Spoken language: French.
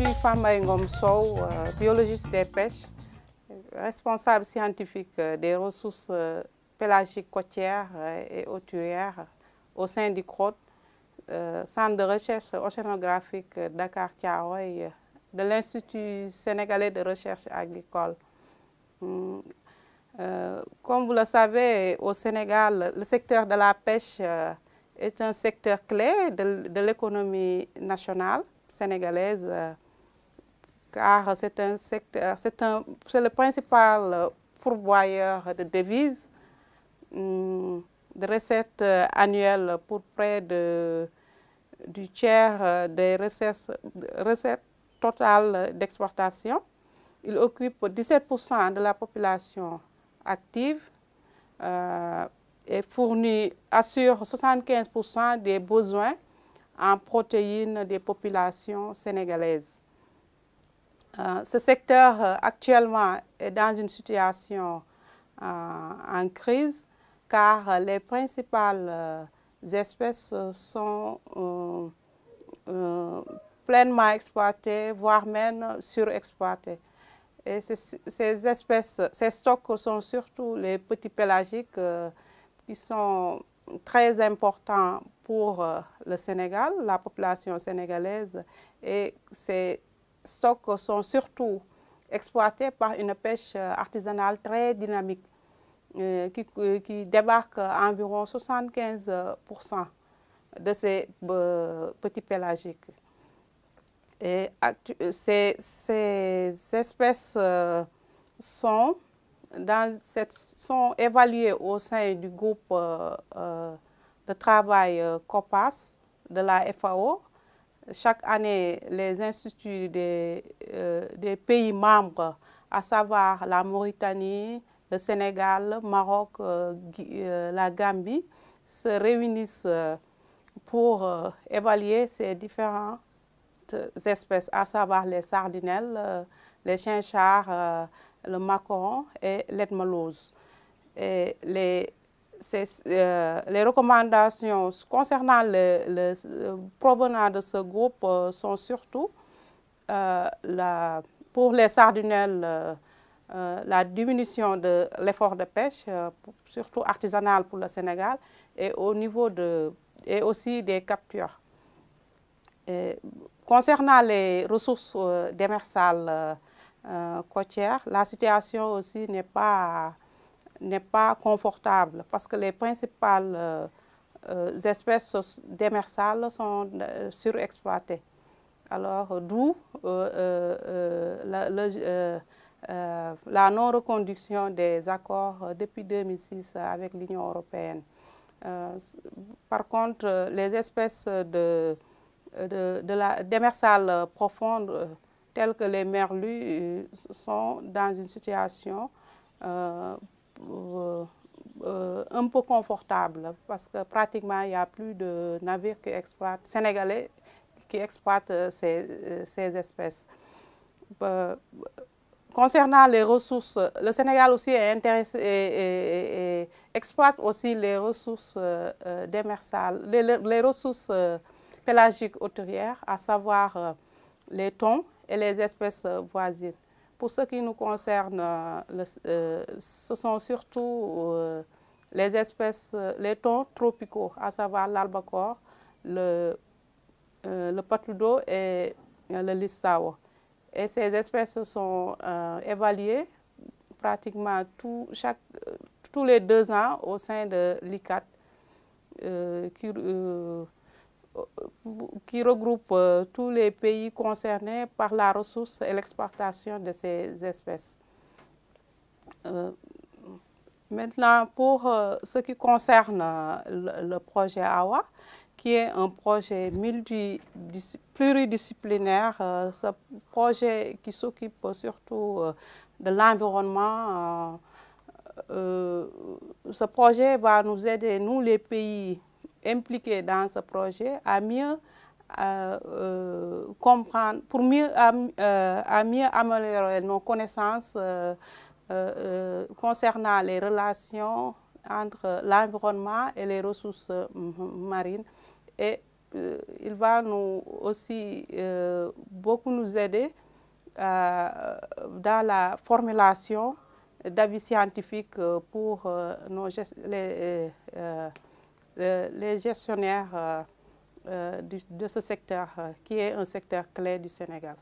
suis Fambaye Ngom Sow, biologiste des pêches, responsable scientifique des ressources pélagiques côtières et hauturières au sein du CROD, Centre de recherche océanographique Dakar-Thiaroye, de l'Institut sénégalais de recherche agricole. Comme vous le savez, au Sénégal, le secteur de la pêche est un secteur clé de l'économie nationale sénégalaise, car c'est le principal pourvoyeur de devises, de recettes annuelles pour près du tiers des recettes totales d'exportation. Il occupe 17% de la population active et assure 75% des besoins en protéines des populations sénégalaises. Ce secteur actuellement est dans une situation en crise car les principales espèces sont pleinement exploitées, voire même surexploitées. Et ces stocks sont surtout les petits pélagiques qui sont très importants pour le Sénégal, la population sénégalaise. Et ces stocks sont surtout exploités par une pêche artisanale très dynamique qui débarque environ 75% de ces petits pélagiques. Et ces espèces sont évaluées au sein du groupe de travail COPAS de la FAO. Chaque année, les instituts des pays membres, à savoir la Mauritanie, le Sénégal, le Maroc, la Gambie, se réunissent pour évaluer ces différentes espèces, à savoir les sardinelles, les chinchards, le macaron et l'ethmelose. Et les recommandations concernant provenant de ce groupe sont surtout pour les sardinelles, la diminution de l'effort de pêche, surtout artisanal pour le Sénégal, et et aussi des captures. Concernant les ressources démersales côtières, la situation aussi n'est pas confortable parce que les principales espèces démersales sont surexploitées. Alors, d'où la non-reconduction des accords depuis 2006 avec l'Union européenne. Par contre, les espèces de la démersale profonde, telles que les merlus, sont dans une situation un peu confortable parce que pratiquement il n'y a plus de navires sénégalais qui exploitent ces espèces. Concernant les ressources, le Sénégal aussi est intéressé et exploite aussi les ressources démersales, les ressources pélagiques hauturières, à savoir les thons et les espèces voisines. Pour ce qui nous concerne, ce sont surtout les thons tropicaux, à savoir l'albacore, le patudo et le listao. Et ces espèces sont évaluées pratiquement tous les 2 ans au sein de l'ICCAT, qui regroupe tous les pays concernés par la ressource et l'exportation de ces espèces. Maintenant, pour ce qui concerne le projet AWA, qui est un projet pluridisciplinaire, ce projet qui s'occupe surtout de l'environnement, ce projet va nous aider, nous les pays impliqués dans ce projet, à mieux comprendre, à mieux améliorer nos connaissances concernant les relations entre l'environnement et les ressources marines et il va nous aussi beaucoup nous aider dans la formulation d'avis scientifiques pour les gestionnaires de ce secteur qui est un secteur clé du Sénégal.